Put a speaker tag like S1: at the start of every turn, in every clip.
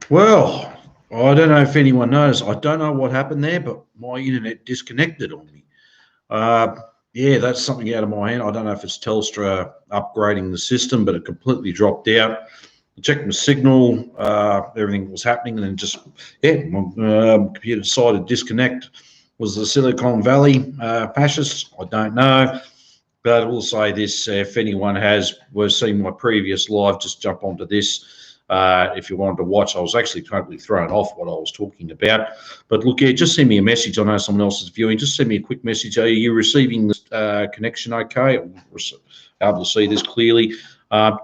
S1: Well, I don't know if anyone knows. I don't know what happened there, but my internet disconnected on me. Uh, yeah, that's something out of my hand. I don't know if it's Telstra upgrading the system, but it completely dropped out. I checked my signal, everything was happening, and then just, yeah, my computer decided to disconnect. Was the Silicon Valley fascists? I don't know. But I will say this: if anyone was seeing my previous live, just jump onto this. If you wanted to watch, I was actually totally thrown off what I was talking about. But look, yeah, just send me a message. I know someone else is viewing. Just send me a quick message. Are you receiving this connection okay? Able to see this clearly? Uh,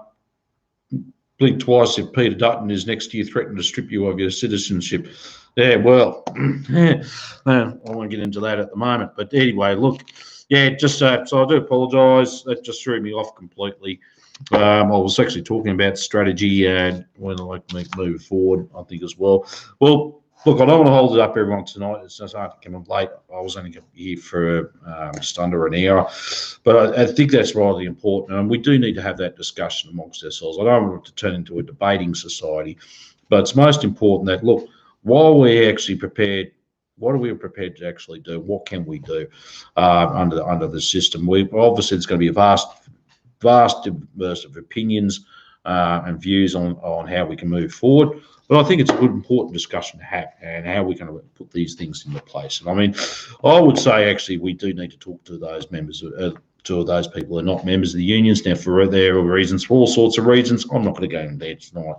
S1: Blink twice if Peter Dutton is next to you, threatening to strip you of your citizenship. Yeah, well, yeah, I won't get into that at the moment. But anyway, look, yeah, just so I do apologise. That just threw me off completely. I was actually talking about strategy and when I like to move forward, I think as well. Well, look, I don't want to hold it up everyone tonight. It's just hard to come in late. I was only here for just under an hour. But I think that's rather important. And we do need to have that discussion amongst ourselves. I don't want it to turn into a debating society, but it's most important that, look, while we're actually prepared, what are we prepared to actually do? What can we do under the system? We obviously it's going to be a vast diverse of opinions and views on how we can move forward. But I think it's a good, important discussion to have and how we're going to put these things into place. And I mean, I would say actually we do need to talk to those members, to those people who are not members of the unions. Now, for their reasons, for all sorts of reasons, I'm not going to go into there tonight.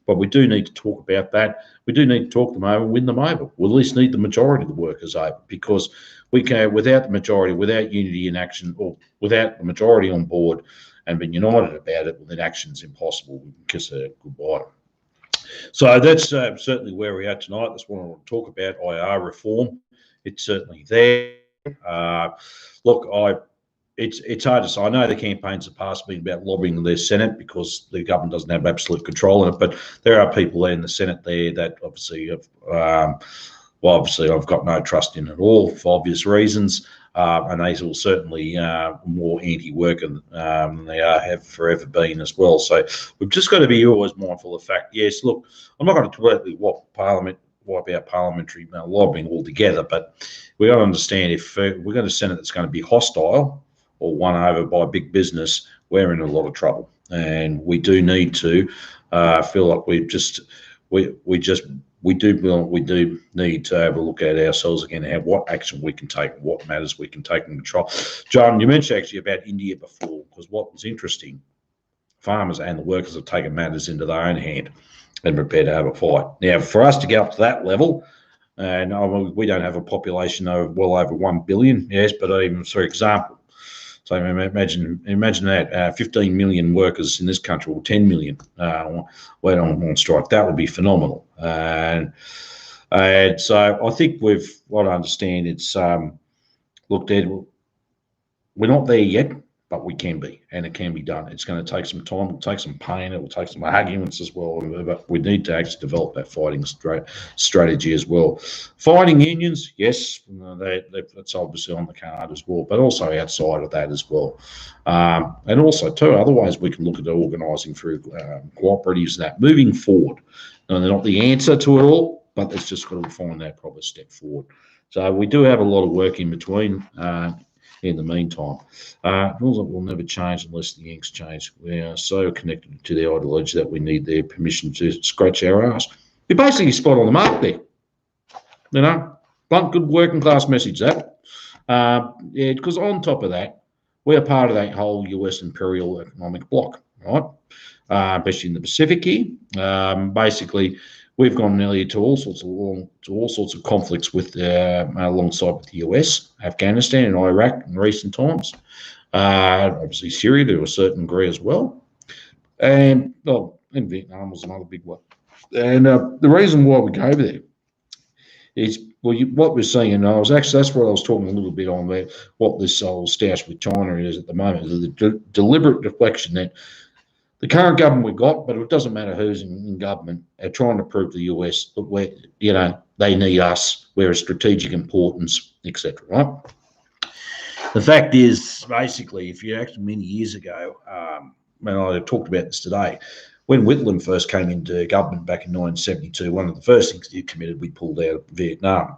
S1: But we do need to talk about that. We do need to talk them over, win them over. We at least need the majority of the workers over, because we can, without the majority, without unity in action, or without the majority on board and being united about it, well, then action's impossible. We can kiss a goodbye. So that's certainly where we are tonight. That's what I want to talk about. IR reform. It's certainly there. Look, it's hard to say. I know the campaigns have passed been about lobbying the Senate because the government doesn't have absolute control in it, but there are people there in the Senate there that obviously have, well, obviously I've got no trust in at all for obvious reasons. And they will certainly more anti-worker than they have forever been as well. So we've just got to be always mindful of the fact. Yes, look, I'm not going to completely wipe out parliamentary lobbying altogether, but we got to understand if we've got a Senate that's going to be hostile or won over by big business, we're in a lot of trouble, and we do need to feel like we do need to have a look at ourselves again, what action we can take, what matters we can take and control. John, you mentioned actually about India before, because what was interesting, farmers and the workers have taken matters into their own hand and prepared to have a fight. Now, for us to get up to that level, and we don't have a population of well over 1 billion, yes, but even for example, so imagine that 15 million workers in this country, or 10 million, went on strike. That would be phenomenal. And so I think what I understand, it's looked at. We're not there yet, but we can be, and it can be done. It's going to take some time. It'll take some pain. It will take some arguments as well. But we need to actually develop that fighting strategy as well. Fighting unions, yes, that's obviously on the card as well, but also outside of that as well. And also, too, other ways we can look at organising through cooperatives, that moving forward. Now, they're not the answer to it all, but it's just got to find that proper step forward. So we do have a lot of work in between. In the meantime, rules will never change unless the Yanks change. We are so connected to the ideology that we need their permission to scratch our ass. You're basically spot on the mark there. You know, blunt, good working class message that. Yeah, because on top of that, we're part of that whole US imperial economic bloc, right? Especially in the Pacific here. Basically, we've gone nearly to all sorts of conflicts with alongside with the US, Afghanistan, and Iraq in recent times. Obviously, Syria to a certain degree as well, and and Vietnam was another big one. And the reason why we go there is what we're seeing, and that's what I was talking a little bit on about what this whole stoush with China is at the moment, is the deliberate deflection that the current government we've got, but it doesn't matter who's in government, are trying to prove to the US that they need us, we're of strategic importance, etc. Right? The fact is, basically, if you actually many years ago, and I talked about this today, when Whitlam first came into government back in 1972, one of the first things he committed, we pulled out of Vietnam.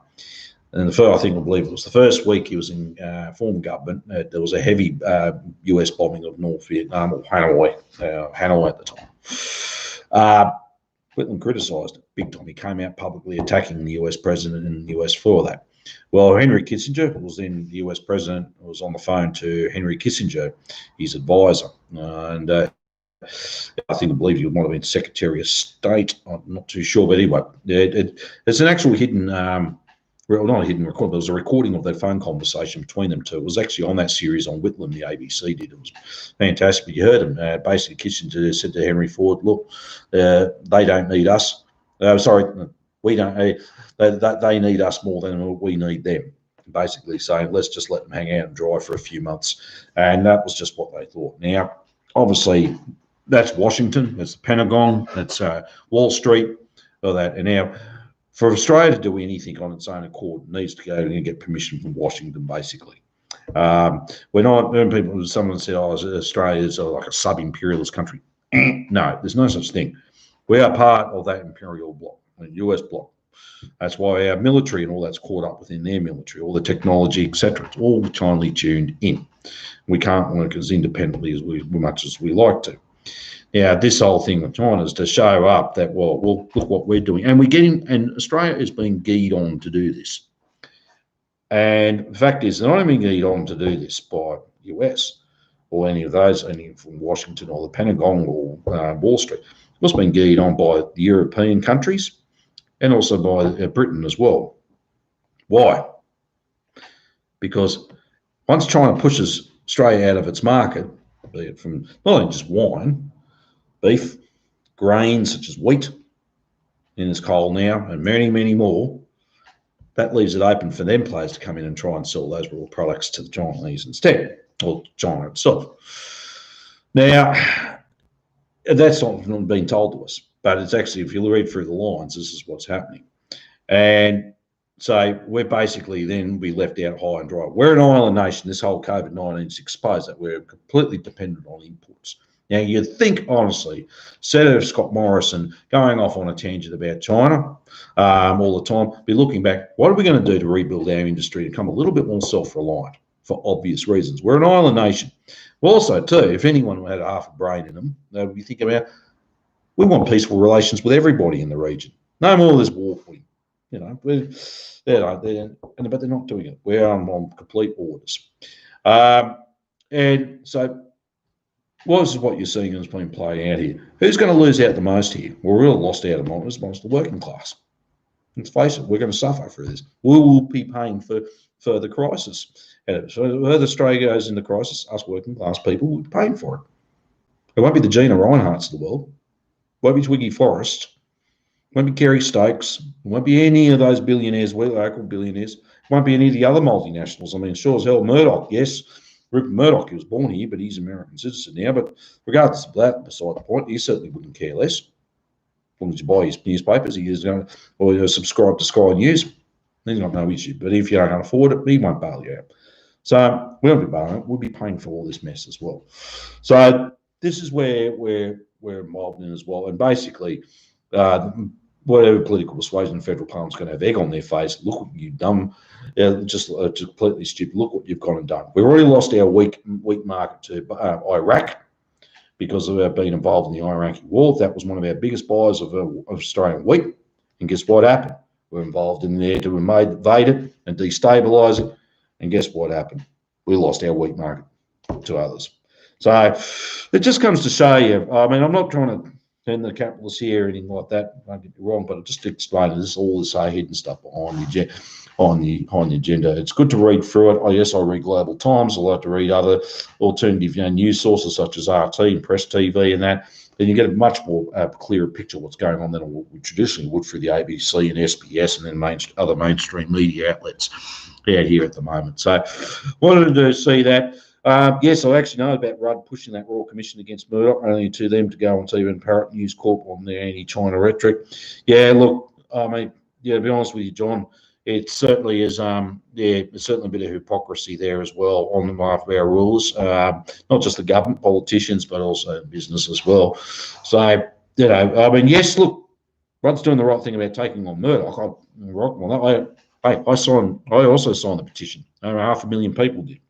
S1: And I believe it was the first week he was in form government, there was a heavy US bombing of North Vietnam, or Hanoi at the time. Whitlam criticised it big time. He came out publicly attacking the US president and the US for that. Well, Henry Kissinger, who was then the US president, was on the phone to Henry Kissinger, his advisor, and I believe he might have been Secretary of State. I'm not too sure, but anyway, it's an actual hidden, well, not a hidden record, but it was a recording of that phone conversation between them two. It was actually on that series on Whitlam, the ABC did. It was fantastic. But you heard him. Basically, Kissinger said to Henry Ford, look, they don't need us. We don't. They need us more than we need them. Basically saying, let's just let them hang out and dry for a few months. And that was just what they thought. Now, obviously, that's Washington, that's the Pentagon, that's Wall Street, all that. And now, for Australia to do anything on its own accord, it needs to go and get permission from Washington, basically. We're not, when someone said, Australia is like a sub-imperialist country. No, there's no such thing. We are part of that imperial bloc, the US bloc. That's why our military and all that's caught up within their military, all the technology, etc. It's all finely tuned in. We can't work as independently as much as we like to. Now, this whole thing with China is to show up that, well, look what we're doing. And and Australia is being geared on to do this. And the fact is, they're not even geared on to do this by the US or any of those, any from Washington or the Pentagon or Wall Street. It's been geared on by the European countries and also by Britain as well. Why? Because once China pushes Australia out of its market, be it from not only just wine, beef, grains such as wheat, in its coal now, and many, many more, that leaves it open for them players to come in and try and sell those raw products to the Chinese instead, or China itself. Now, that's not being told to us, but it's actually, if you read through the lines, this is what's happening. And so we're basically then be left out high and dry. We're an island nation. This whole COVID-19 has exposed that we're completely dependent on imports. Now, you'd think, honestly, Senator Scott Morrison going off on a tangent about China all the time, be looking back, what are we going to do to rebuild our industry and become a little bit more self-reliant for obvious reasons? We're an island nation. Also, too, if anyone had half a brain in them, they would be thinking about, we want peaceful relations with everybody in the region. No more of this warping. You know, but they're not doing it. We're on complete orders. And so, this is what you're seeing has been playing out here. Who's going to lose out the most here? We're really lost out of most the working class. Let's face it, we're going to suffer through this. We will be paying for further crisis. And so as Australia goes into crisis, us working class people will be paying for it. It won't be the Gina Rineharts of the world. It won't be Twiggy Forrest. It won't be Kerry Stokes. It won't be any of those billionaires, local billionaires. It won't be any of the other multinationals. I mean, sure as hell, Murdoch, yes. Rupert Murdoch, he was born here, but he's an American citizen now. But regardless of that, beside the point, he certainly wouldn't care less. As long as you buy his newspapers, he is going to, or you subscribe to Sky News, he's got no issue. But if you don't afford it, he won't bail you out. So we won't be bailing it. We'll be paying for all this mess as well. So this is where we're involved in as well. And basically, whatever political persuasion the federal parliament's going to have egg on their face, look what you've done. Just completely stupid. Look what you've gone and done. We've already lost our weak market to Iraq because of our being involved in the Iraqi war. That was one of our biggest buyers of Australian wheat. And guess what happened? We're involved in there to invade it and destabilise it. And guess what happened? We lost our wheat market to others. So it just comes to show you, I mean, I'm not trying to turn the capitalists here or anything like that, don't get me wrong, but just to explain this, all this hidden stuff behind the agenda. It's good to read through it. Yes, I read Global Times. I like to read other alternative news sources such as RT and Press TV and that. Then you get a much more clearer picture of what's going on than what we traditionally would through the ABC and SBS and then other mainstream media outlets out here at the moment. So wanted to see that. Yes, I actually know about Rudd pushing that Royal Commission against Murdoch, only to them to go on TV and parrot News Corp on their anti-China rhetoric. Yeah, look, I mean, yeah, to be honest with you, John, it certainly is, there's certainly a bit of hypocrisy there as well on behalf of our rulers, not just the government, politicians, but also business as well. So I mean, yes, look, Rod's doing the right thing about taking on Murdoch. I also signed the petition. 500,000 people did.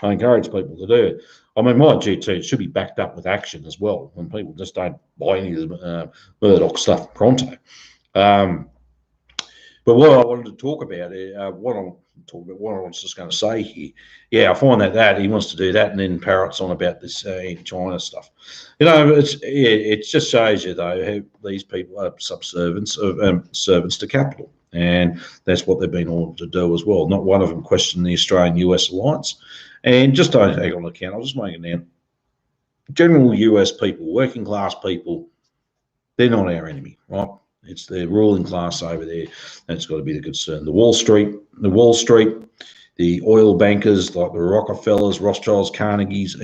S1: I encourage people to do it. I mean, my GT should be backed up with action as well, when people just don't buy any of the Murdoch stuff pronto. But what I wanted to talk about, what I was just going to say here, I find that he wants to do that, and then parrots on about this China stuff. It just shows you though how these people are servants to capital, and that's what they've been ordered to do as well. Not one of them questioned the Australian-US alliance, and just don't take on account. I'll just make it now. General US people, working class people, they're not our enemy, right? It's the ruling class over there that's got to be the concern. The Wall Street, the oil bankers like the Rockefellers, Rothschilds, Carnegies,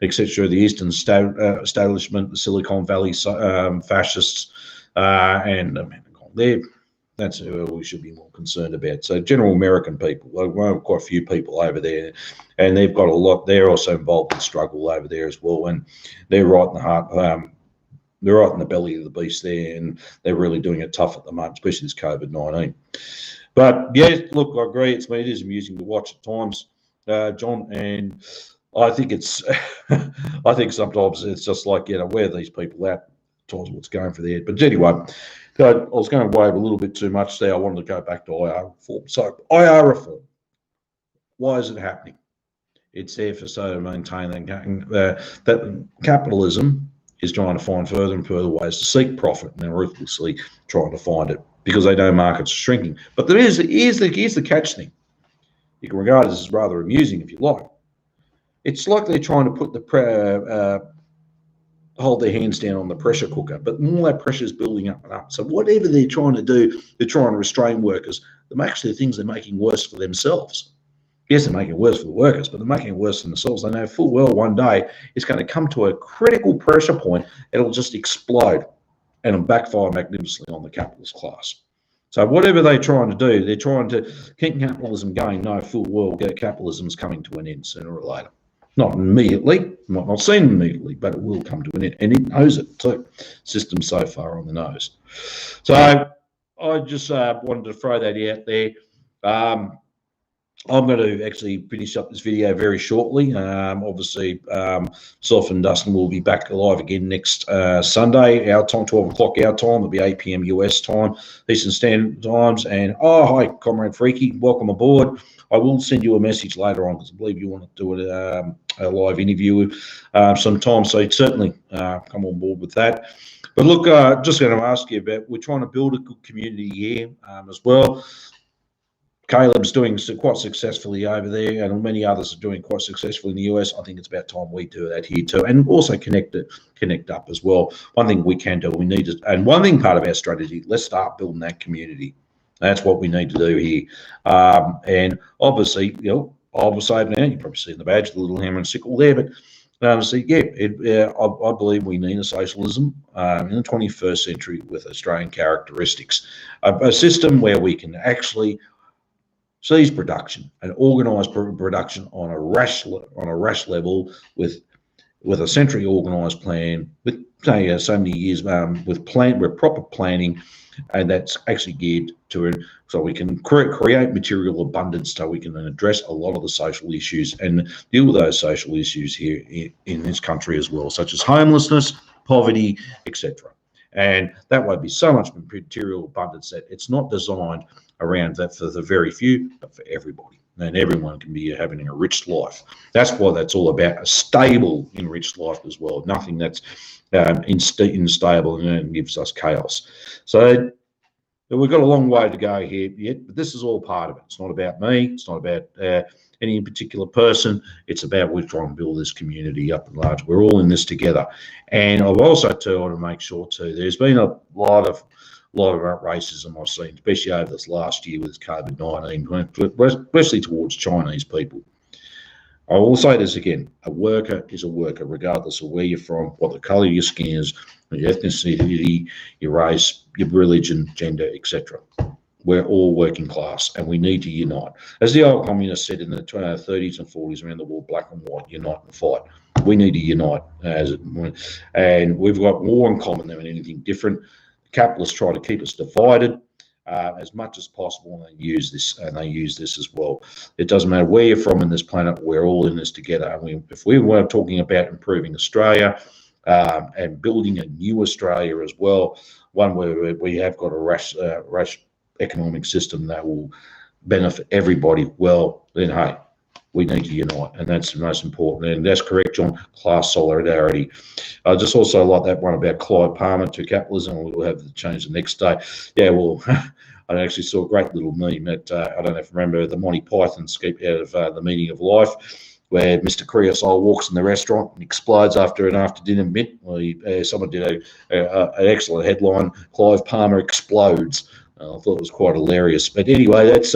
S1: etc., the Eastern establishment, the Silicon Valley fascists, and that's who we should be more concerned about. So general American people, quite a few people over there, and they've got a lot. They're also involved in struggle over there as well, and they're right in the heart. They're right in the belly of the beast there, and they're really doing it tough at the moment, especially this COVID-19. But yeah, look, I agree. It is amusing to watch at times, John, and I think it's, I think sometimes it's just like, where these people at, times what's going for their head. But anyway, I was going to wave a little bit too much there. I wanted to go back to IR reform. So IR reform, why is it happening? It's there for so to maintain that capitalism is trying to find further and further ways to seek profit, and they're ruthlessly trying to find it because they know markets are shrinking. But here's the catch thing. You can regard this as rather amusing if you like. It's like they're trying to put hold their hands down on the pressure cooker, but all that pressure is building up and up. So whatever they're trying to do, they're trying to restrain workers. Actually, the things they're making worse for themselves. Yes, they're making it worse for the workers, but they're making it worse for themselves. They know full well one day it's going to come to a critical pressure point, it'll just explode, and it'll backfire magnificently on the capitalist class. So whatever they're trying to do, they're trying to keep capitalism going. No, full well, capitalism's coming to an end sooner or later. Not immediately, might not seem immediately, but it will come to an end, and it knows it too. System's so far on the nose. So I just wanted to throw that out there. I'm going to actually finish up this video very shortly. Obviously, myself and Dustin will be back live again next Sunday, our time, 12 o'clock our time. It'll be 8 p.m. US time, Eastern Standard Times. And, hi, Comrade Freaky. Welcome aboard. I will send you a message later on because I believe you want to do a live interview sometime. So certainly come on board with that. But look, just going to ask you about, we're trying to build a good community here as well. Caleb's doing quite successfully over there, and many others are doing quite successfully in the US. I think it's about time we do that here too, and also connect up as well. One thing we can do, we need to, and one thing part of our strategy, let's start building that community. That's what we need to do here. And obviously, I will say now, you probably see in the badge, the little hammer and sickle there, but I believe we need a socialism in the 21st century with Australian characteristics, a system where we can actually seize production and organise production on a rash level with a centrally organised plan, with say so many years with proper planning, and that's actually geared to it, so we can create material abundance, so we can address a lot of the social issues and deal with those social issues here in this country as well, such as homelessness, poverty, etc. And that would be so much material abundance that it's not designed around that for the very few, but for everybody. And everyone can be having a rich life. That's what that's all about, a stable, enriched life as well. Nothing that's unstable and gives us chaos. So we've got a long way to go here yet, but this is all part of it. It's not about me. It's not about any particular person. It's about we're trying to build this community up and large. We're all in this together. And I've also want to make sure too, there's been a lot of racism I've seen, especially over this last year with COVID-19, especially towards Chinese people. I will say this again, a worker is a worker, regardless of where you're from, what the colour of your skin is, your ethnicity, your race, your religion, gender, etc. We're all working class, and we need to unite. As the old communists said in the 30s and 40s around the world, black and white, unite and fight. We need to unite, and we've got more in common than anything different. Capitalists try to keep us divided as much as possible, and they use this as well. It doesn't matter where you're from in this planet; we're all in this together. And if we were talking about improving Australia and building a new Australia as well, one where we have got a rash economic system that will benefit everybody, well, then hey, we need to unite, and that's the most important. And that's correct, John. Class solidarity. I just also like that one about Clive Palmer to capitalism. We'll have to change the next day. Yeah, well, I actually saw a great little meme that I don't know if you remember the Monty Python skit out of The Meaning of Life, where Mr. Creosote walks in the restaurant and explodes after an after-dinner mint. Well, someone did an excellent headline: Clive Palmer explodes. I thought it was quite hilarious. But anyway, that's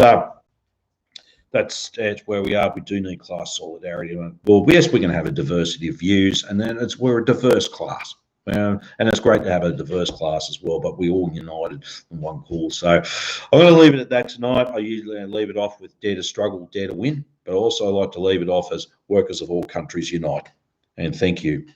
S1: where we are. We do need class solidarity. Well, yes, we can have a diversity of views, and then we're a diverse class. And it's great to have a diverse class as well, but we all united in one cause. So I'm going to leave it at that tonight. I usually leave it off with dare to struggle, dare to win, but also I like to leave it off as workers of all countries unite. And thank you.